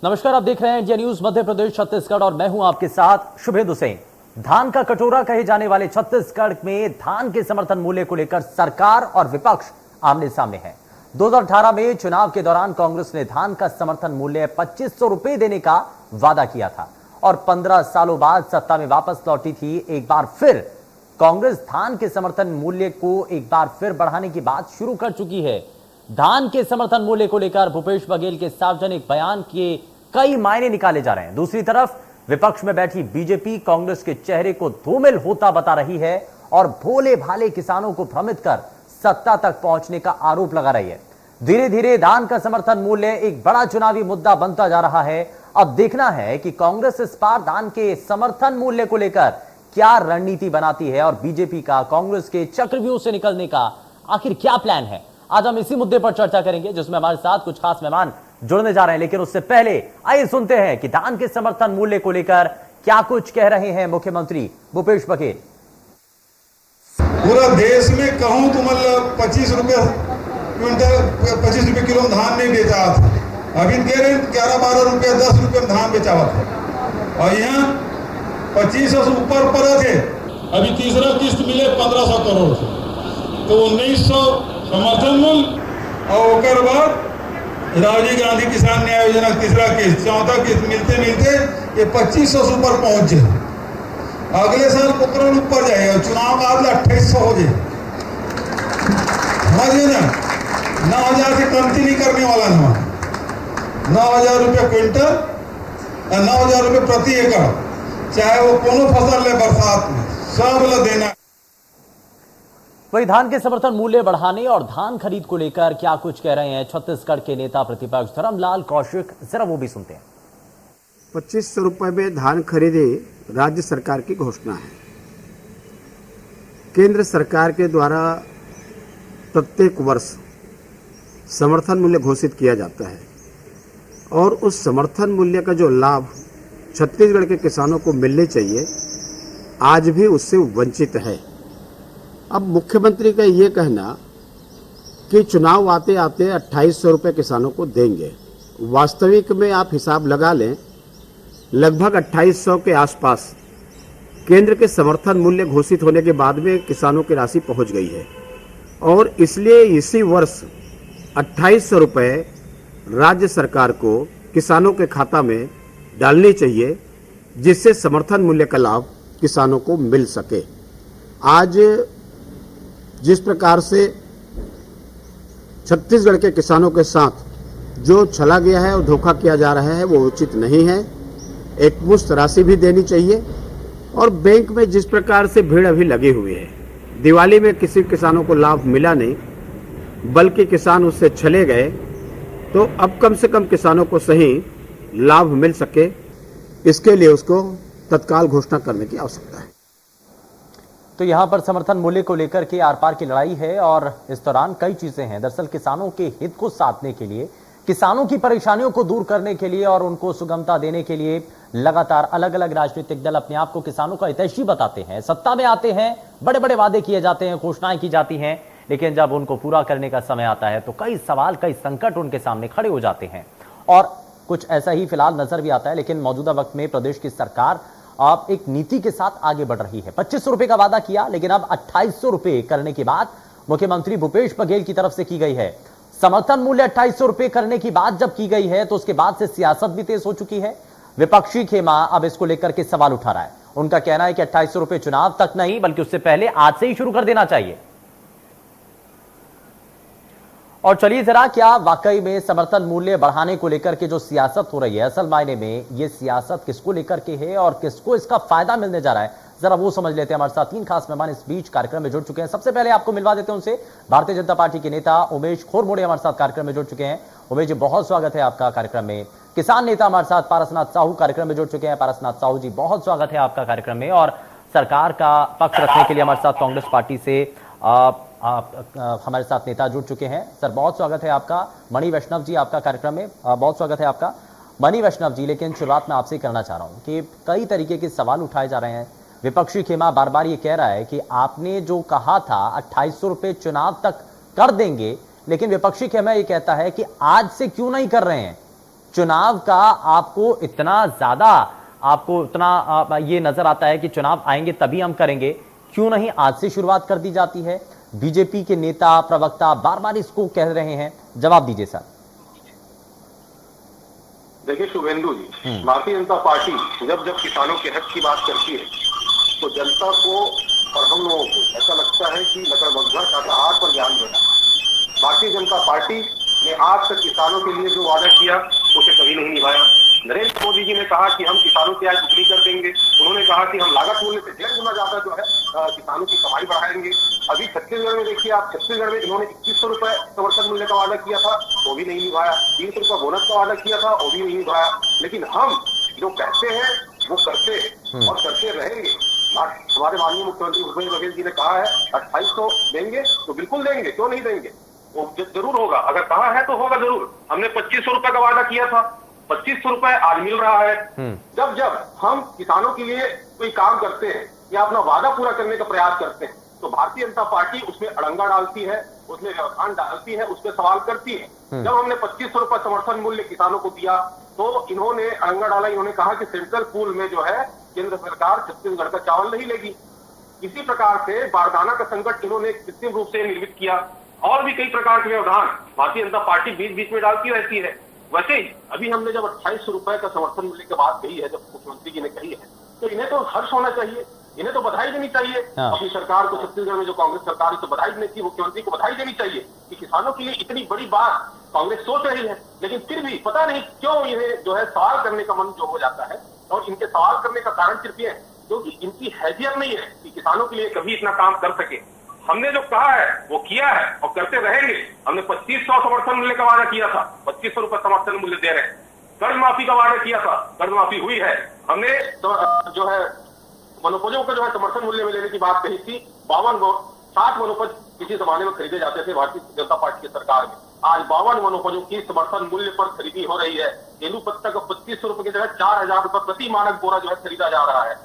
नमस्कार, आप देख रहे हैं इंडिया न्यूज मध्य प्रदेश छत्तीसगढ़ और मैं हूं आपके साथ शुभेंदु सिंह। धान का कटोरा कहे जाने वाले छत्तीसगढ़ में धान के समर्थन मूल्य को लेकर सरकार और विपक्ष आमने सामने है। 2018 में चुनाव के दौरान कांग्रेस ने धान का समर्थन मूल्य 2500 रुपए देने का वादा किया था और 15 सालों बाद सत्ता में वापस लौटी थी। एक बार फिर कांग्रेस धान के समर्थन मूल्य को एक बार फिर बढ़ाने की बात शुरू कर चुकी है। धान के समर्थन मूल्य को लेकर भूपेश बघेल के सार्वजनिक बयान के कई मायने निकाले जा रहे हैं। दूसरी तरफ विपक्ष में बैठी बीजेपी कांग्रेस के चेहरे को धूमिल होता बता रही है और भोले भाले किसानों को भ्रमित कर सत्ता तक पहुंचने का आरोप लगा रही है। धीरे धीरे धान का समर्थन मूल्य एक बड़ा चुनावी मुद्दा बनता जा रहा है। अब देखना है कि कांग्रेस इस बार धान के समर्थन मूल्य को लेकर क्या रणनीति बनाती है और बीजेपी का कांग्रेस के चक्रव्यूह से निकलने का आखिर क्या प्लान है। आज हम इसी मुद्दे पर चर्चा करेंगे, जिसमें हमारे साथ कुछ खास मेहमान जुड़ने जा रहे हैं। लेकिन उससे पहले आइए सुनते हैं कि धान के समर्थन मूल्य को लेकर क्या कुछ कह रहे हैं मुख्यमंत्री भूपेश बघेल। पूरा देश में कहूं तो मतलब 25 रुपए क्विंटल 25 रुपए किलो धान नहीं बेचा था। अभी कह रहे 11-12 रुपए 10 रुपए में धान बेचा हुआ था और यहाँ 2500 से ऊपर पड़े थे। अभी तीसरा किस्त मिले 1500 करोड़ से, तो 1900 समर्थन मूल्य और उसके बाद राजीव गांधी किसान न्याय योजना तीसरा किस्त, चौथा किस्त मिलते मिलते ये 2500 से ऊपर पहुंच जाए। अगले साल करोड़ ऊपर जाएगा, चुनाव का आज 2800 हो जाए। समझिए ना, 9000 से कमती नहीं करने वाला ना। 9000 रुपये क्विंटल, 9000 रुपये प्रति एकड़, चाहे वो कोनो फसल ले बरसात में, सब ला देना। वही धान के समर्थन मूल्य बढ़ाने और धान खरीद को लेकर क्या कुछ कह रहे हैं छत्तीसगढ़ के नेता प्रतिपक्ष धर्मलाल कौशिक, जरा वो भी सुनते हैं। 2500 रुपए में धान खरीदी राज्य सरकार की घोषणा है। केंद्र सरकार के द्वारा प्रत्येक वर्ष समर्थन मूल्य घोषित किया जाता है और उस समर्थन मूल्य का जो लाभ छत्तीसगढ़ के किसानों को मिलने चाहिए, आज भी उससे वंचित है। अब मुख्यमंत्री का ये कहना कि चुनाव आते आते 2800 रुपये किसानों को देंगे, वास्तविक में आप हिसाब लगा लें, लगभग 2800 के आसपास केंद्र के समर्थन मूल्य घोषित होने के बाद में किसानों की राशि पहुंच गई है और इसलिए इसी वर्ष 2800 रुपये राज्य सरकार को किसानों के खाता में डालनी चाहिए, जिससे समर्थन मूल्य का लाभ किसानों को मिल सके। आज जिस प्रकार से छत्तीसगढ़ के किसानों के साथ जो छला गया है और धोखा किया जा रहा है, वो उचित नहीं है। एक मुश्त राशि भी देनी चाहिए और बैंक में जिस प्रकार से भीड़ अभी लगी हुई है, दिवाली में किसी किसानों को लाभ मिला नहीं, बल्कि किसान उससे छले गए, तो अब कम से कम किसानों को सही लाभ मिल सके, इसके लिए उसको तत्काल घोषणा करने की आवश्यकता है। तो यहां पर समर्थन मूल्य को लेकर के आर पार की लड़ाई है और इस दौरान कई चीजें हैं। दरअसल किसानों के हित को साधने के लिए, किसानों की परेशानियों को दूर करने के लिए और उनको सुगमता देने के लिए लगातार अलग अलग राजनीतिक दल अपने आप को किसानों का हितैषी बताते हैं, सत्ता में आते हैं, बड़े बड़े वादे किए जाते हैं, घोषणाएं की जाती हैं, लेकिन जब उनको पूरा करने का समय आता है तो कई सवाल, कई संकट उनके सामने खड़े हो जाते हैं। और कुछ ऐसा ही फिलहाल नजर भी आता है। लेकिन मौजूदा वक्त में प्रदेश की सरकार अब एक नीति के साथ आगे बढ़ रही है। 2500 रुपए का वादा किया, लेकिन अब 2800 रुपए करने की बात मुख्यमंत्री भूपेश बघेल की तरफ से की गई है। समर्थन मूल्य 2800 रुपए करने की बात जब की गई है तो उसके बाद से सियासत भी तेज हो चुकी है। विपक्षी खेमा अब इसको लेकर के सवाल उठा रहा है। उनका कहना है कि 2800 रुपए चुनाव तक नहीं, बल्कि उससे पहले आज से ही शुरू कर देना चाहिए। और चलिए जरा, क्या वाकई में समर्थन मूल्य बढ़ाने को लेकर के जो सियासत हो रही है, असल मायने में ये सियासत किसको लेकर के है और किसको इसका फायदा मिलने जा रहा है, जरा वो समझ लेते हैं। हमारे साथ 3 खास मेहमान इस बीच कार्यक्रम में जुड़ चुके हैं। सबसे पहले आपको मिलवा देते हैं उनसे। भारतीय जनता पार्टी के नेता उमेश खोरमोड़े हमारे साथ कार्यक्रम में जुड़ चुके हैं। उमेश जी, बहुत स्वागत है आपका कार्यक्रम में। किसान नेता हमारे साथ पारसनाथ साहू कार्यक्रम में जुड़ चुके हैं। पारसनाथ साहू जी, बहुत स्वागत है आपका कार्यक्रम में। और सरकार का पक्ष रखने के लिए हमारे साथ कांग्रेस पार्टी से हमारे साथ नेता जुड़ चुके हैं। सर, बहुत स्वागत है आपका। मणि वैष्णव जी, आपका कार्यक्रम में बहुत स्वागत है आपका। मणि वैष्णव जी, लेकिन शुरुआत में आपसे करना चाह रहा हूं कि कई तरीके के सवाल उठाए जा रहे हैं। विपक्षी खेमा बार बार ये कह रहा है कि आपने जो कहा था 2800 रुपए चुनाव तक कर देंगे, लेकिन विपक्षी खेमा ये कहता है कि आज से क्यों नहीं कर रहे हैं। चुनाव का आपको इतना ज्यादा ये नजर आता है कि चुनाव आएंगे तभी हम करेंगे, क्यों नहीं आज से शुरुआत कर दी जाती है? बीजेपी के नेता प्रवक्ता बार बार इसको कह रहे हैं, जवाब दीजिए सर। देखिए शुभेंदु जी, भारतीय जनता पार्टी जब जब किसानों के हक की बात करती है तो जनता को और हम लोगों को ऐसा लगता है कि लकड़बग्घा शाकाहार पर ध्यान देना। भारतीय जनता पार्टी ने आज तक किसानों के लिए जो वादा किया उसे कभी नहीं निभाया। नरेंद्र मोदी जी ने कहा कि हम किसानों की आय दुगनी कर देंगे, उन्होंने कहा कि हम लागत मूल्य से 1.5 गुना ज्यादा जो है किसानों की कमाई बढ़ाएंगे। अभी छत्तीसगढ़ में देखिए आप, छत्तीसगढ़ में इन्होंने 2100 रुपए समर्थन मूल्य का वादा किया था, वो भी नहीं निभाया। 300 रुपए बोनस का वादा किया था, वो भी नहीं निभाया। लेकिन हम जो कहते हैं वो करते हैं और करते रहेंगे। हमारे माननीय मुख्यमंत्री भूपेश बघेल जी ने कहा है 2800 देंगे तो बिल्कुल देंगे, क्यों नहीं देंगे, वो जरूर होगा। अगर कहा है तो होगा जरूर। हमने 2500 रुपए का वादा किया था, 2500 रुपए आज मिल रहा है। जब जब हम किसानों के लिए कोई काम करते हैं या अपना वादा पूरा करने का प्रयास करते हैं तो भारतीय जनता पार्टी उसमें अड़ंगा डालती है, उसमें व्यवधान डालती है, उस पर सवाल करती है। जब हमने 2500 रुपए समर्थन मूल्य किसानों को दिया तो इन्होंने अड़ंगा डाला, इन्होंने कहा कि सेंट्रल पूल में जो है केंद्र सरकार छत्तीसगढ़ का चावल नहीं लेगी। इसी प्रकार से बारदाना का संकट इन्होंने कृत्रिम रूप से निर्मित किया और भी कई प्रकार के व्यवधान भारतीय जनता पार्टी बीच बीच में डालती रहती है। वैसे ही अभी हमने जब 2800 रुपए का समर्थन मूल्य की बात कही है, जब मुख्यमंत्री जी ने कही है, तो इन्हें तो हर्ष होना चाहिए, इन्हें तो बधाई देनी चाहिए। अपनी सरकार को, छत्तीसगढ़ में जो कांग्रेस सरकार है, तो बधाई देनी चाहिए, मुख्यमंत्री को बधाई देनी चाहिए कि किसानों के लिए इतनी बड़ी बात कांग्रेस सोच रही है। लेकिन फिर भी पता नहीं क्यों इन्हें जो है सवाल करने का मन जो हो जाता है, और इनके सवाल करने का कारण सिर्फ ये है क्योंकि इनकी हैसियत नहीं है कि किसानों के लिए कभी इतना काम कर सके। हमने जो कहा है वो किया है और करते रहेंगे। हमने 2500 समर्थन मूल्य का वादा किया था, 2500 रुपए समर्थन मूल्य दे रहे हैं। कर्ज माफी का वादा किया था, कर्ज माफी हुई है। हमने तो जो है वनोपजों को जो है समर्थन मूल्य में लेने की बात कही थी। 60 वनोपज किसी जमाने में खरीदे जाते थे भारतीय जनता पार्टी की सरकार में, आज 52 वनोपजों की समर्थन मूल्य पर खरीदी हो रही है। तेंदू पत्ता को 2500 रुपए की जगह 4000 रुपए प्रति मानक बोरा जो है खरीदा जा रहा है।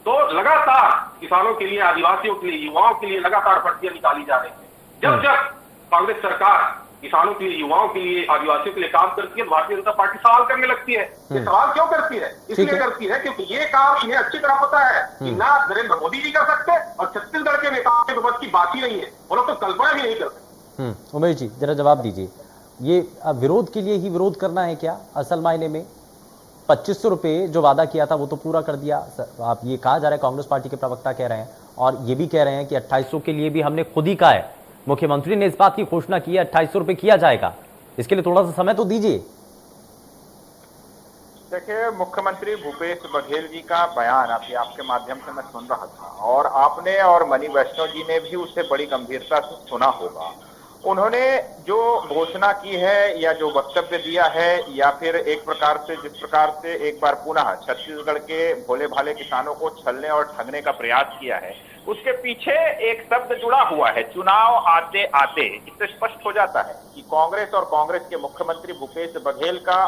तो लगातार किसानों के लिए, आदिवासियों के लिए, युवाओं के लिए लगातार भर्तियां निकाली जा रही है। जब जब कांग्रेस सरकार किसानों के लिए, युवाओं के लिए, आदिवासियों के लिए काम करती है, भारतीय जनता पार्टी सवाल करने लगती है। ये सवाल क्यों करती है? इसलिए करती है क्योंकि ये काम इन्हें अच्छी तरह पता है कि ना नरेंद्र मोदी जी कर सकते और छत्तीसगढ़ के नेताओं के विपक्ष की बात ही नहीं है, वो लोग तो कल्पना भी नहीं कर सकते। उमेश जी जरा जवाब दीजिए, ये विरोध के लिए ही विरोध करना है क्या असल मायने में? 2500 रुपए जो वादा किया था वो तो पूरा कर दिया, आप ये कहा जा रहा है, कांग्रेस पार्टी के प्रवक्ता कह रहे हैं, और ये भी कह रहे हैं कि 2800 के लिए भी हमने खुद ही कहा है, मुख्यमंत्री ने इस बात की घोषणा की है 2800 रुपए किया जाएगा, इसके लिए थोड़ा सा समय तो दीजिए। देखिए, मुख्यमंत्री भूपेश बघेल जी का बयान अभी आपके माध्यम से मैं सुन रहा था और आपने और मनी वैष्णव जी ने भी उसे बड़ी गंभीरता से सुना होगा। उन्होंने जो घोषणा की है या जो वक्तव्य दिया है या फिर एक प्रकार से जिस प्रकार से एक बार पुनः छत्तीसगढ़ के भोले भाले किसानों को छलने और ठगने का प्रयास किया है, उसके पीछे एक शब्द जुड़ा हुआ है, चुनाव आते आते। इससे स्पष्ट हो जाता है कि कांग्रेस और कांग्रेस के मुख्यमंत्री भूपेश बघेल का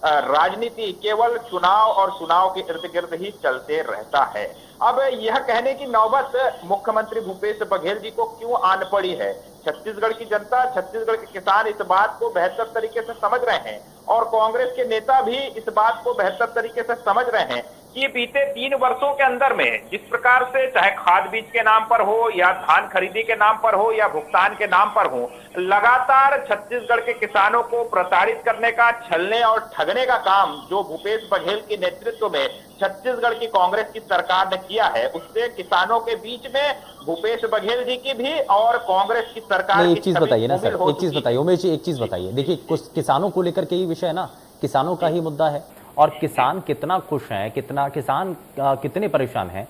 राजनीति केवल चुनाव और चुनाव के इर्द गिर्द ही चलते रहता है। अब यह कहने की नौबत मुख्यमंत्री भूपेश बघेल जी को क्यों आन पड़ी है? छत्तीसगढ़ की जनता, छत्तीसगढ़ के किसान इस बात को बेहतर तरीके से समझ रहे हैं और कांग्रेस के नेता भी इस बात को बेहतर तरीके से समझ रहे हैं कि बीते 3 वर्षों के अंदर में जिस प्रकार से चाहे खाद बीज के नाम पर हो या धान खरीदी के नाम पर हो या भुगतान के नाम पर हो, लगातार छत्तीसगढ़ के किसानों को प्रताड़ित करने का, छलने और ठगने का काम जो भूपेश बघेल के नेतृत्व में छत्तीसगढ़ की कांग्रेस की सरकार ने किया है, उससे किसानों के बीच में भूपेश बघेल जी की भी और कांग्रेस की सरकार की एक चीज बताइए ना सर, एक चीज बताइए उमेश जी, एक चीज बताइए। देखिए, कुछ किसानों को लेकर के ही विषय है ना, किसानों का ही मुद्दा है और किसान कितना खुश हैं, कितने परेशान हैं,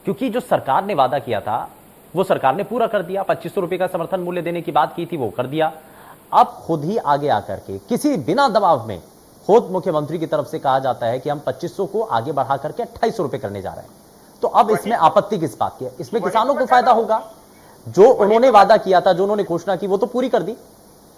क्योंकि जो सरकार ने वादा किया था वो सरकार ने पूरा कर दिया। 2500 रुपए का समर्थन मूल्य देने की बात की थी, वो कर दिया। अब खुद ही आगे आकर के किसी बिना दबाव में खुद मुख्यमंत्री की तरफ से कहा जाता है कि हम 2500 को आगे बढ़ा करके 2800 रुपए करने जा रहे हैं। तो अब इसमें आपत्ति किस बात की है? इसमें किसानों को फायदा होगा, जो उन्होंने वादा किया था, जो उन्होंने घोषणा की वो तो पूरी कर दी।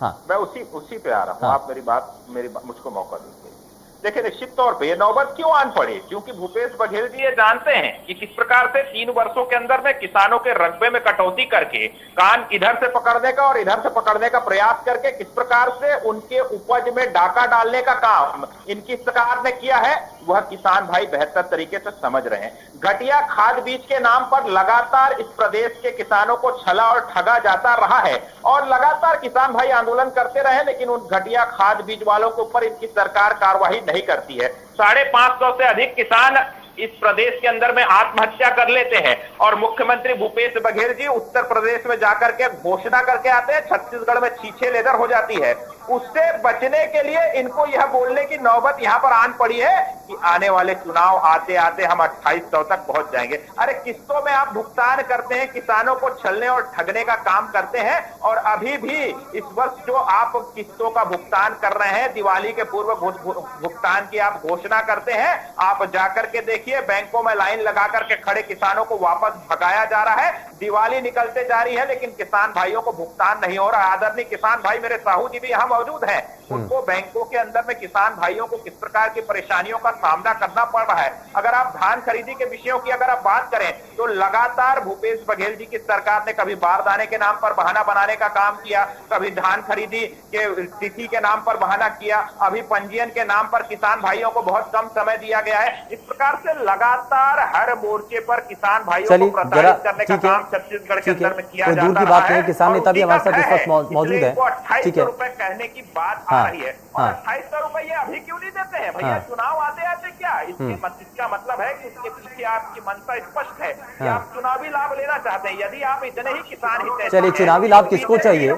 हाँ, मैं उसी पे आ रहा हूँ। हाँ। आप मुझको मौका दीजिए। देखिए, निश्चित तौर पे ये नौबत क्यों आन पड़ी, क्योंकि भूपेश बघेल जी ये जानते हैं कि किस प्रकार से 3 वर्षों के अंदर में किसानों के रकबे में कटौती करके कान इधर से पकड़ने का और इधर से पकड़ने का प्रयास करके किस प्रकार से उनके उपज में डाका डालने का काम इनकी सरकार ने किया है, वह किसान भाई बेहतर तरीके से समझ रहे हैं। घटिया खाद बीज के नाम पर लगातार इस प्रदेश के किसानों को छला और ठगा जाता रहा है और लगातार किसान भाई आंदोलन करते रहे, लेकिन उन घटिया खाद बीज वालों के ऊपर इनकी सरकार कार्रवाई नहीं करती है। 550 से अधिक किसान इस प्रदेश के अंदर में आत्महत्या कर लेते हैं और मुख्यमंत्री भूपेश बघेल जी उत्तर प्रदेश में जाकर के घोषणा करके आते हैं, छत्तीसगढ़ में छीछे लेदर हो जाती है। उससे बचने के लिए इनको यह बोलने की नौबत यहां पर आन पड़ी है कि आने वाले चुनाव आते आते हम 2800 तक पहुंच जाएंगे। अरे किस्तों में आप भुगतान करते हैं, किसानों को छलने और ठगने का काम करते हैं और अभी भी इस वर्ष जो आप किस्तों का भुगतान कर रहे हैं, दिवाली के पूर्व भुगतान की आप घोषणा करते हैं, आप जाकर के देखिए बैंकों में लाइन लगा करके खड़े किसानों को वापस भगाया जा रहा है। दिवाली निकलते जा रही है लेकिन किसान भाइयों को भुगतान नहीं हो रहा। आदरणीय किसान भाई मेरे साहू जी भी यहाँ मौजूद हैं, उनको बैंकों के अंदर में किसान भाइयों को किस प्रकार की परेशानियों का सामना करना पड़ रहा है। अगर आप धान खरीदी के विषयों की अगर आप बात करें तो लगातार भूपेश बघेल जी की सरकार ने कभी बारदाने के नाम पर बहाना बनाने का काम किया, कभी धान खरीदी के तिथि के नाम पर बहाना किया, अभी पंजीयन के नाम पर किसान भाइयों को बहुत कम समय दिया गया है। इस प्रकार से लगातार हर मोर्चे पर किसान भाइयों को प्रताड़ित करने का काम छत्तीसगढ़ के अंदर में किया जा रहा है। किसान नेता भी हमारे साथ इस वक्त मौजूद है। 2800 रुपए कहने की बात आ रही है और 2800 रुपए ये अभी क्यों नहीं देते हैं भैया, चुनाव आते आते क्या? इसका मतलब है कि उसके पीछे आपकी मंशा स्पष्ट है कि आप चुनावी लाभ लेना चाहते हैं। यदि आप इतने ही किसान हित, चलिए चुनावी लाभ किसको चाहिए,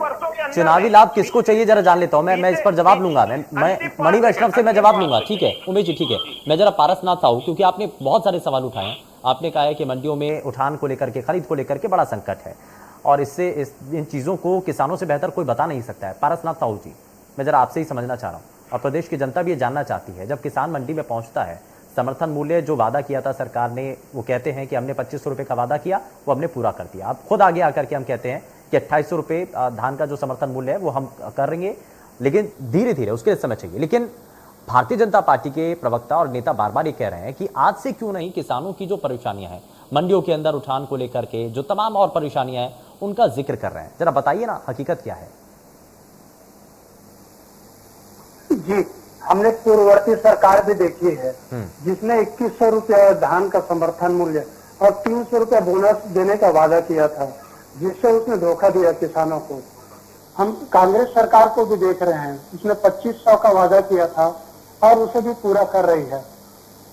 चुनावी लाभ किसको चाहिए जरा जान लेता हूँ। मैं इस पर जवाब लूंगा, मैं मणि वैष्णव से मैं जवाब लूंगा। ठीक है उमेश जी, ठीक है। मैं जरा पारसनाथ साहू, क्योंकि आपने बहुत सारे सवाल उठाए हैं। आपने कहा है कि मंडियों में उठान को लेकर के, खरीद को लेकर के बड़ा संकट है और इससे इन चीजों को किसानों से बेहतर कोई बता नहीं सकता है। पारसनाथ साहू जी, मैं जरा आपसे ही समझना चाह रहा हूँ और प्रदेश की जनता भी ये जानना चाहती है, जब किसान मंडी में पहुंचता है, समर्थन मूल्य जो वादा किया था सरकार ने, वो कहते हैं कि हमने 2500 रुपये का वादा किया, वो हमने पूरा कर दिया। आप खुद आगे आकर के हम कहते हैं कि 2800 रुपये धान का जो समर्थन मूल्य है वो हम करेंगे, लेकिन धीरे धीरे उसके लिए समय चाहिए। लेकिन भारतीय जनता पार्टी के प्रवक्ता और नेता बार बार ये कह रहे हैं कि आज से क्यों नहीं किसानों की जो परेशानियां हैं मंडियों के अंदर उठान को लेकर के, जो तमाम और परेशानियां हैं, उनका जिक्र कर रहे हैं। जरा बताइए ना हकीकत क्या है। जी, हमने पूर्ववर्ती सरकार भी देखी है जिसने 2100 रुपया धान का समर्थन मूल्य और 300 रुपया बोनस देने का वादा किया था, जिससे उसने धोखा दिया किसानों को। हम कांग्रेस सरकार को भी देख रहे हैं, उसने 2500 का वादा किया था और उसे भी पूरा कर रही है।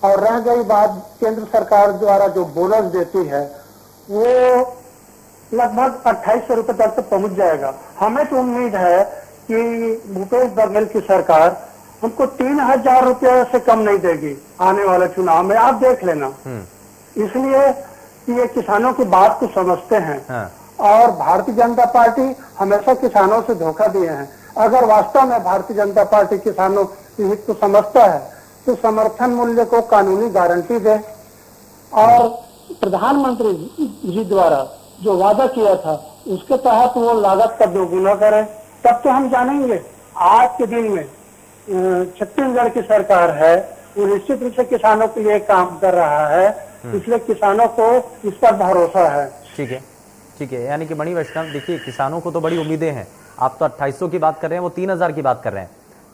और रह गई बात केंद्र सरकार द्वारा जो बोनस देती है, वो लगभग 2800 रुपये तक तो पहुंच जाएगा। हमें तो उम्मीद है कि भूपेश बघेल की सरकार हमको 3000 रुपये से कम नहीं देगी आने वाले चुनाव में, आप देख लेना। इसलिए कि ये किसानों की बात को समझते हैं और भारतीय जनता पार्टी हमेशा किसानों से धोखा दिए हैं। अगर वास्तव में भारतीय जनता पार्टी किसानों के हित को समझता है तो समर्थन मूल्य को कानूनी गारंटी दे और प्रधानमंत्री जी द्वारा जो वादा किया था उसके तहत वो लागत का दोगुना करे, तब तो हम जानेंगे। आज के दिन में छत्तीसगढ़ की सरकार है, वो निश्चित रूप से किसानों के लिए काम कर रहा है, इसलिए किसानों को इस पर भरोसा है। ठीक है, यानी कि मणि वैष्णव, देखिए किसानों को तो बड़ी उम्मीदें हैं। आप तो 2800 की बात कर रहे हैं, वो 3000 की बात कर रहे हैं।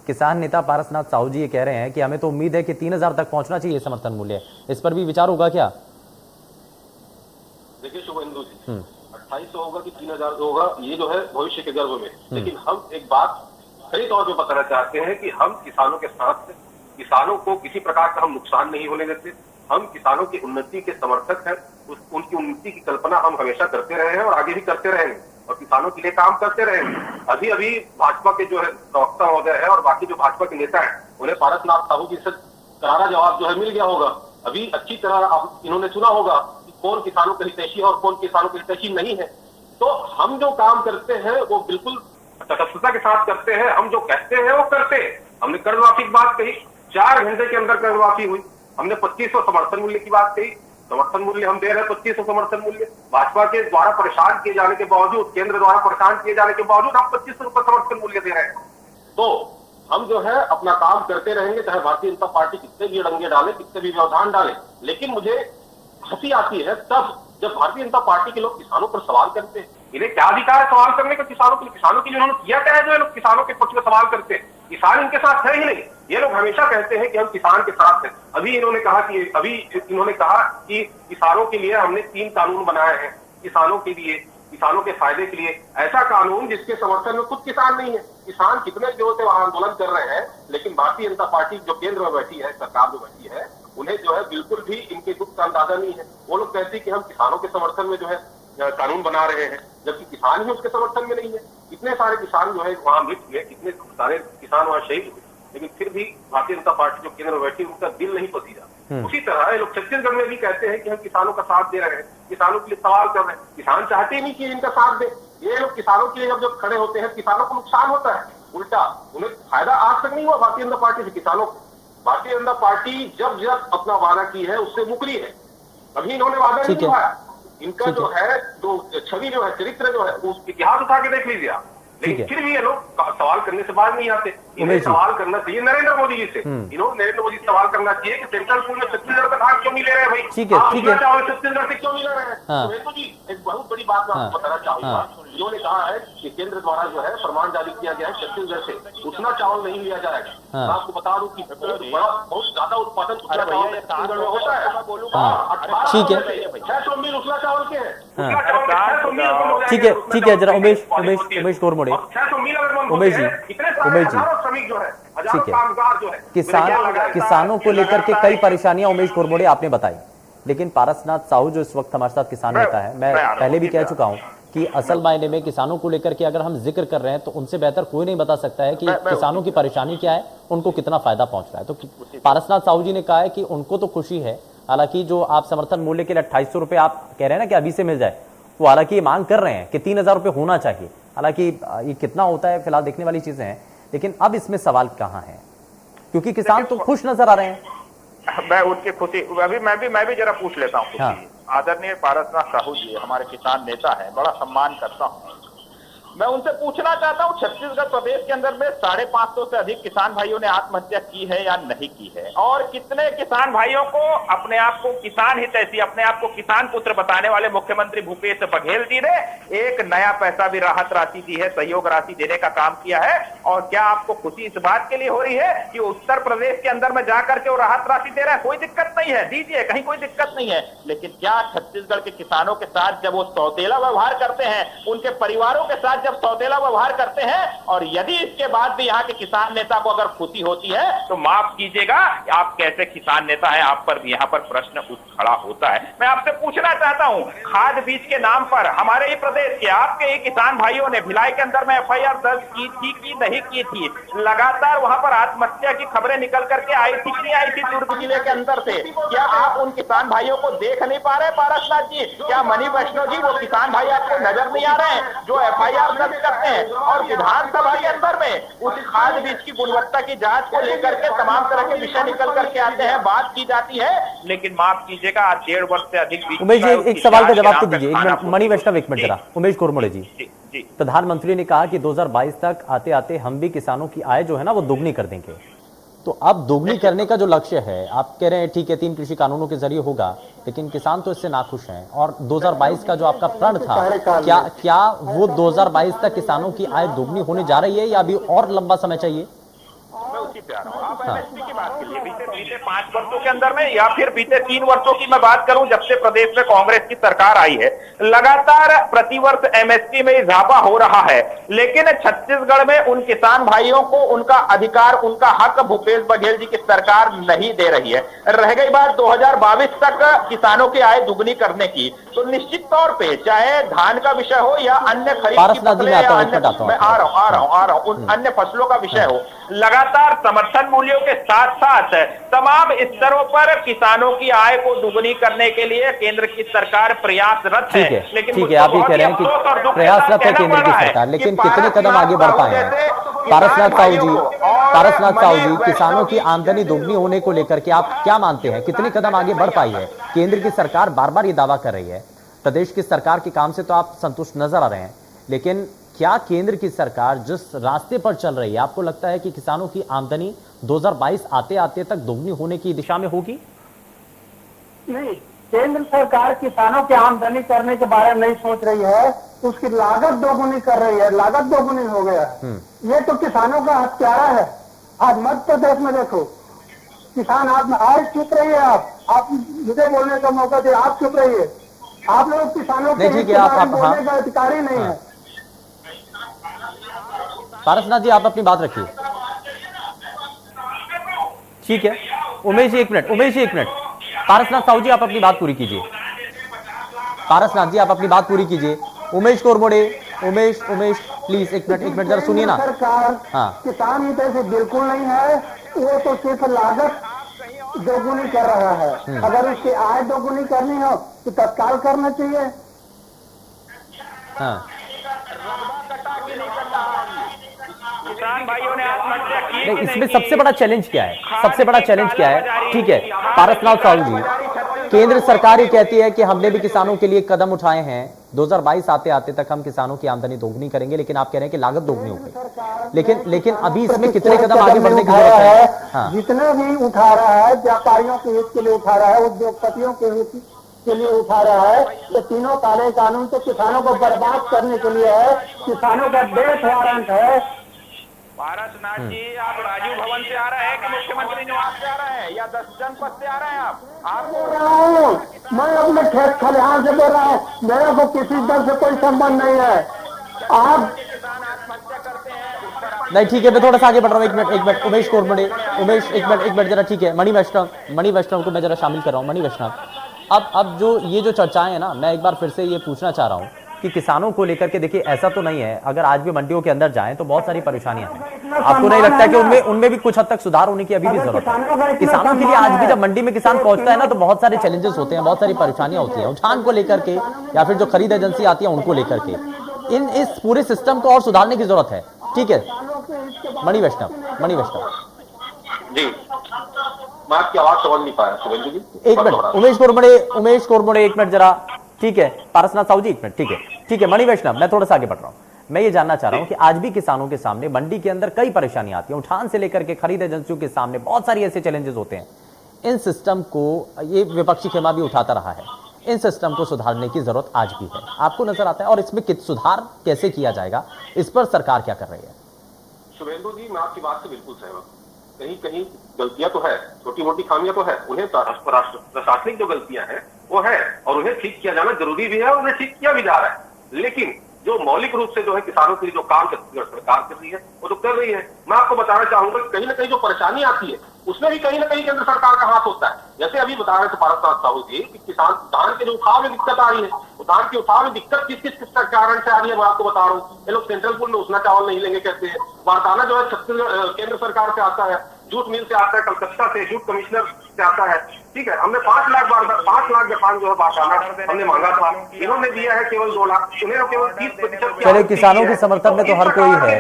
किसान नेता पारसनाथ साहू जी ये कह रहे हैं कि हमें तो उम्मीद है कि 3000 तक पहुंचना चाहिए समर्थन मूल्य। इस पर भी विचार होगा क्या? देखिए शुभेंदु जी, 2800 होगा कि 3000 होगा, ये जो है भविष्य के गर्भ में। लेकिन हम एक बात सही तौर पे बताना चाहते हैं कि हम किसानों के साथ, किसानों को किसी प्रकार का हम नुकसान नहीं होने देते। हम किसानों की उन्नति के समर्थक हैं, उनकी उन्नति की कल्पना हम हमेशा करते रहे हैं और आगे भी करते रहेंगे और किसानों के लिए काम करते रहेंगे। अभी अभी भाजपा के जो है प्रवक्ता महोदय है और बाकी जो भाजपा के नेता है, उन्हें पारसनाथ साहू जी से करारा जवाब जो है मिल गया होगा। अभी अच्छी तरह आप इन्होंने सुना होगा कि कौन किसानों के हितैषी और कौन किसानों के हितैषी नहीं है। तो हम जो काम करते हैं वो बिल्कुल तटस्थता के साथ करते हैं। हम जो कहते हैं वो करते हैं। हमने कर्जमाफी की बात कही, 4 घंटे के अंदर कर्जमाफी हुई। हमने 2500 समर्थन मूल्य की बात कही, समर्थन मूल्य हम दे रहे हैं 2500 समर्थन मूल्य। भाजपा के द्वारा परेशान किए जाने के बावजूद, केंद्र द्वारा परेशान किए जाने के बावजूद हम 2500 रुपये समर्थन मूल्य दे रहे हैं। तो हम जो है अपना काम करते रहेंगे, चाहे भारतीय जनता पार्टी कितने भी डंगे डाले, कितने भी व्यवधान डाले। लेकिन मुझे हंसी आती है तब जब भारतीय जनता पार्टी के लोग किसानों पर सवाल करते हैं। इन्हें क्या अधिकार है सवाल करने का किसानों के लिए? किसानों के लिए उन्होंने किया क्या है जो ये लोग किसानों के पक्ष में सवाल करते हैं? किसान इनके साथ है ही नहीं। ये लोग हमेशा कहते हैं कि हम किसान के साथ हैं। अभी इन्होंने कहा कि किसानों के लिए हमने 3 कानून बनाए हैं, किसानों के लिए, किसानों के फायदे के लिए। ऐसा कानून जिसके समर्थन में खुद किसान नहीं है। किसान कितने जोर से आंदोलन कर रहे हैं, लेकिन भारतीय जनता पार्टी जो केंद्र में बैठी है, सरकार में बैठी है, उन्हें जो है बिल्कुल भी इनके दुख का अंदाजा नहीं है। वो लोग कहते हैं कि हम किसानों के समर्थन में जो है कानून बना रहे हैं, जबकि किसान ही उसके समर्थन में नहीं है। कितने सारे किसान जो है वहां मृत हुए, कितने सारे किसान वहां शहीद हुए, लेकिन फिर भी भारतीय जनता पार्टी जो केंद्र में बैठी है उनका दिल नहीं पसीजा। उसी तरह ये लोग छत्तीसगढ़ में भी कहते हैं कि हम किसानों का साथ दे रहे हैं, किसानों के लिए सवाल कर रहे हैं। किसान चाहते ही नहीं कि इनका साथ दे। ये लोग किसानों के लिए जब खड़े होते हैं, किसानों को नुकसान होता है। उल्टा उन्हें फायदा आज तक नहीं हुआ भारतीय जनता पार्टी से किसानों को। भारतीय जनता पार्टी जब अपना वादा की है उससे मुकरी है। अभी इन्होंने वादा नहीं निभाया। इनका जो है छवि जो है, चरित्र जो है, उस इतिहास उठा के देख लीजिए आप। लेकिन फिर भी ये लोग सवाल करने से बाहर नहीं आते। इन्हें सवाल करना चाहिए नरेंद्र मोदी जी से। इन्होंने नरेंद्र मोदी से सवाल करना चाहिए कि सेंट्रल पूल में छत्तीसगढ़ का धान क्यों मिले रहे हैं भाई? ठीक है, ठीक है। चावल छत्तीसगढ़ से क्यों मिले रहे हैं? तो जी एक बहुत बड़ी बात मैं आपको बताना चाहूंगा। इन्होंने कहा है कि केंद्र द्वारा जो है फरमान जारी किया गया है छत्तीसगढ़ से उतना चावल नहीं लिया जाएगा। मैं आपको बता दूं कि बहुत ज्यादा उत्पादन उतना चावल छत्तीसगढ़ में होता है। ठीक है, 600 मील उतना चावल के हैं। ठीक है, जरा उमेश कोरमोड़े, उमेश जी, श्रमिक जो है, ठीक है, किसानों को लेकर के कई परेशानियां उमेश कोरमोड़े आपने बताई, लेकिन पारसनाथ साहू जो इस वक्त हमारे साथ किसान नेता है, मैं पहले भी कह चुका हूं कि असल मायने में किसानों को लेकर के अगर हम जिक्र कर रहे हैं तो उनसे बेहतर कोई नहीं बता सकता है कि किसानों की परेशानी क्या है, उनको कितना फायदा पहुंच रहा है। तो पारसनाथ साहू जी ने कहा है कि उनको तो खुशी है, हालांकि जो आप समर्थन मूल्य के लिए 2800 रुपए आप कह रहे हैं ना कि अभी से मिल जाए, वो हालांकि ये मांग कर रहे हैं कि 3000 रुपए होना चाहिए। हालांकि ये कितना होता है फिलहाल देखने वाली चीजें हैं, लेकिन अब इसमें सवाल कहां है, क्योंकि किसान तो खुश नजर आ रहे हैं। मैं उनकी खुशी अभी मैं भी जरा पूछ लेता हूँ। हाँ। आदरणीय पारसनाथ साहू जी हमारे किसान नेता हैं, बड़ा सम्मान करता हूँ। मैं उनसे पूछना चाहता हूँ, छत्तीसगढ़ प्रदेश के अंदर में 550 से अधिक किसान भाइयों ने आत्महत्या की है या नहीं की है, और कितने किसान भाइयों को अपने आप को किसान हितैषी, अपने आप को किसान पुत्र बताने वाले मुख्यमंत्री भूपेश बघेल जी ने एक नया पैसा भी राहत राशि दी है, सहयोग राशि देने का काम किया है। और क्या आपको खुशी इस बात के लिए हो रही है कि उत्तर प्रदेश के अंदर में जाकर के वो राहत राशि दे रहा है? कोई दिक्कत नहीं है, दीजिए, कहीं कोई दिक्कत नहीं है। लेकिन क्या छत्तीसगढ़ के किसानों के साथ जब वो सौतेला व्यवहार करते हैं, उनके परिवारों के साथ जब सौतेला व्यवहार करते हैं, और यदि इसके बाद भी यहाँ के किसान नेता को अगर खुशी होती है तो माफ कीजिएगा, आप कैसे किसान नेता हैं, आप पर भी यहाँ पर प्रश्न उठ खड़ा होता है। मैं आपसे पूछना चाहता हूँ, खाद बीज के नाम पर हमारे ही प्रदेश के आपके ही किसान भाइयों ने भिलाई के अंदर में FIR दर्ज की थी कि नहीं की थी? लगातार वहां पर आत्महत्या की खबरें निकल करके आई थी कि नहीं आई थी दुर्ग जिले के अंदर से? क्या आप उन किसान भाइयों को देख नहीं पा रहे पारसनाथ जी? क्या मनी वैष्णो जी वो किसान भाई आपको नजर नहीं आ रहे हैं जो FIR दर्ज करते हैं और विधानसभा के अंदर में उस खाद बीज की गुणवत्ता की जांच को लेकर के तमाम तरह के विषय निकल करके आते हैं, बात की जाती है? लेकिन माफ कीजिएगा, आज 1.5 वर्ष से अधिक उमेश जी एक सवाल का जवाब तो दीजिए। मणि वैष्णव एक मिनट जरा। उमेश कोरमोड़े जी, प्रधानमंत्री ने कहा कि 2022 तक आते आते हम भी किसानों की आय जो है ना वो दोगुनी कर देंगे। तो अब दोगुनी करने का जो लक्ष्य है, आप कह रहे हैं ठीक है 3 कृषि कानूनों के जरिए होगा, लेकिन किसान तो इससे नाखुश हैं। और 2022 का जो आपका प्रण था, क्या वो 2022 तक किसानों की आय दोगुनी होने जा रही है या अभी और लंबा समय चाहिए? मैं उसी पे आ रहा हूँ। आप MSP की बात करिए, बीते 5 वर्षों के अंदर में या फिर बीते 3 वर्षों की मैं बात करूं, जब से प्रदेश में कांग्रेस की सरकार आई है, लगातार प्रतिवर्ष MSP में इजाफा हो रहा है। लेकिन छत्तीसगढ़ में उन किसान भाइयों को उनका अधिकार, उनका हक भूपेश बघेल जी की सरकार नहीं दे रही है। रह गई बात 2022 तक किसानों की आय दुगनी करने की, तो निश्चित तौर पे चाहे धान का विषय हो या अन्य खरीफ की फसलें या अन्य, मैं आ रहा हूं उन अन्य फसलों का विषय हो, लगातार समर्थन मूल्यों के साथ साथ तमाम स्तरों पर किसानों की आय को दुगनी करने के लिए केंद्र की सरकार प्रयासरत है। लेकिन ठीक है, आप ये कह रहे हैं कि प्रयासरत है केंद्र की सरकार, लेकिन कितने कदम आगे बढ़ पाए हैं? पारसनाथ साहू जी, किसानों की आमदनी दोगुनी होने को लेकर के आप क्या मानते हैं, कितने कदम आगे बढ़ पाई है? केंद्र की सरकार बार बार ये दावा कर रही है, प्रदेश की सरकार के काम से तो आप संतुष्ट नजर आ रहे हैं, लेकिन क्या केंद्र की सरकार जिस रास्ते पर चल रही है, आपको लगता है कि किसानों की आमदनी 2022 आते आते तक दोगुनी होने की दिशा में होगी? नहीं, केंद्र सरकार किसानों की आमदनी करने के बारे में नहीं सोच रही है, उसकी लागत दोगुनी कर रही है। लागत दोगुनी हो गया है, ये तो किसानों का हत्यारा है। आज मध्य प्रदेश में देखो, किसान आज चुप रहिए, आप मुझे बोलने का मौका दे, आप चुप रहिए। आप लोग किसानों के हित के बारे में बोलने का अधिकारी नहीं है। पारसनाथ जी, आप अपनी बात रखिए। ठीक है, उमेश जी एक मिनट। पारसनाथ साहू जी, आप अपनी बात पूरी कीजिए। पारसनाथ जी, आप अपनी बात पूरी कीजिए। उमेश कोरमोड़े, उमेश प्लीज एक मिनट जरा सुनिए ना। सरकार किसान हित ऐसे बिल्कुल नहीं है, वो तो सिर्फ लागत दोगुनी कर रहा है। अगर उसकी आय दोगुनी करनी हो तो तत्काल करना चाहिए। किसान भाइयों ने आत्महत्या की। नहीं, इसमें सबसे बड़ा चैलेंज क्या है? ठीक है पारसनाथ साहू जी, केंद्र सरकार ये कहती है कि हमने भी किसानों के लिए कदम उठाए हैं, 2022 आते आते तक हम किसानों की आमदनी दोगुनी करेंगे, लेकिन आप कह रहे हैं कि लागत दोगुनी हो गई। लेकिन अभी इसमें कितने कदम आगे बढ़ने की जरूरत है? हाँ। जितने भी उठा रहा है, व्यापारियों के हित के लिए उठा रहा है, उद्योगपतियों के हित के लिए उठा रहा है, ये तीनों काले कानून तो किसानों को बर्बाद करने के लिए है। किसानों का डेथ वारंट है। पारसनाथ जी, आप राजीव भवन से आ रहे हैं कि मुख्यमंत्री निवास से आ रहे हैं या 10 जनपद से आ रहे हैं? आप बोल रहा हूँ, मैं अपने खेत खलिहान से बोल रहा हूँ, मेरे को किसी दल से कोई संबंध नहीं है। आप किसान आत्महत्या करते हैं। नहीं, ठीक है, मैं थोड़ा सा आगे बढ़ रहा हूँ। एक मिनट उमेश कोरमोड़े, एक मिनट जरा, ठीक है। मणि वैष्णव को मैं जरा शामिल कर रहा हूँ। मणि वैष्णव, अब जो ये जो चर्चाएं है ना, मैं एक बार फिर से ये पूछना चाह रहा हूँ कि किसानों को लेकर के, देखिए ऐसा तो नहीं है, अगर आज भी मंडियों के अंदर जाएं तो बहुत सारी परेशानियां हैं। आपको नहीं लगता है कि उनमें भी कुछ हद तक सुधार होने की अभी भी जरूरत है? किसानों के लिए आज भी जब मंडी में किसान पहुंचता है ना, तो बहुत सारे चैलेंजेस होते हैं, बहुत सारी परेशानियां होती हैं, उठान को लेकर के या फिर जो खरीद एजेंसी आती है उनको लेकर के। इस पूरे सिस्टम को और सुधारने की जरूरत है। ठीक है मणि वैष्णव जी, मैं आपकी आवाज समझ नहीं पाया शुभेंदु जी। एक मिनट उमेश कोरमोड़े एक मिनट जरा। ठीक है पारसनाथ साहू जी, एक मिनट। ठीक है मणि वैष्णव, मैं थोड़ा सा आगे बढ़ रहा हूं। मैं ये जानना चाह रहा हूं कि आज भी किसानों के सामने मंडी के अंदर कई परेशानियां आती हैं, उठान से लेकर के खरीद एजेंसियों के सामने बहुत सारी ऐसे चैलेंजेस होते हैं। इन सिस्टम को, ये विपक्षी खेमा भी उठाता रहा है, इन सिस्टम को सुधारने की जरूरत आज भी है, आपको नजर आता है? और इसमें सुधार कैसे किया जाएगा, इस पर सरकार क्या कर रही है? शुभेंदु जी, मैं आपकी बात से बिल्कुल सहमत हूं। कहीं गलतियां तो है, छोटी मोटी खामियां तो है, उन्हें प्रशासनिक जो गलतियां हैं वो है और उन्हें ठीक किया जाना जरूरी भी है और उन्हें ठीक किया भी जा रहा है। लेकिन जो मौलिक रूप से जो है किसानों के लिए जो काम छत्तीसगढ़ सरकार कर रही है वो तो कर रही है। मैं आपको बताना चाहूंगा कि कहीं ना कहीं जो परेशानी आती है उसमें भी कहीं ना कहीं केंद्र सरकार का हाथ होता है। जैसे अभी बता रहे थे पारसनाथ साहू जी कि किसान धान के जो उठाव में दिक्कत आ रही है, धान के उठाव में दिक्कत किस कारण से आ रही है मैं आपको बता रहा हूँ। ये लोग सेंट्रल पूल में उसना चावल नहीं लेंगे कहते हैं। वारदाना जो है छत्तीसगढ़ केंद्र सरकार से आता है, जूट मिल से आता है, कलकत्ता से जूट कमिश्नर से आता है। ठीक है, हमने 5 लाख जापान जो है बारदाना हमने मांगा था, इन्होंने दिया है केवल 2 लाख, उन्हें केवल 30%। चलिए, किसानों के समर्थन में तो हर कोई है,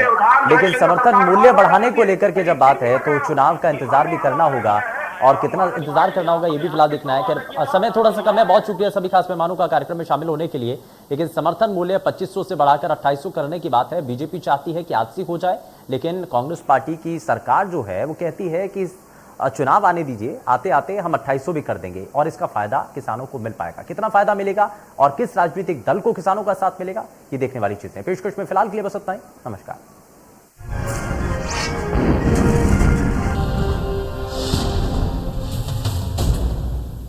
लेकिन समर्थन मूल्य बढ़ाने को लेकर के जब बात है तो चुनाव का इंतजार भी करना होगा, और कितना इंतजार करना होगा ये भी फिलहाल देखना है। कि समय थोड़ा सा कम है, बहुत शुक्रिया सभी खास मेहमानों का कार्यक्रम में शामिल होने के लिए। लेकिन समर्थन मूल्य 2500 से बढ़ाकर 2800 करने की बात है। बीजेपी चाहती है कि आज हो जाए, लेकिन कांग्रेस पार्टी की सरकार जो है वो कहती है कि चुनाव आने दीजिए, आते आते हम 2800 भी कर देंगे, और इसका फायदा किसानों को मिल पाएगा। कितना फायदा मिलेगा और किस राजनीतिक दल को किसानों का साथ मिलेगा, ये देखने वाली चीजें। पेशकश में फिलहाल के लिए बस इतना ही। नमस्कार।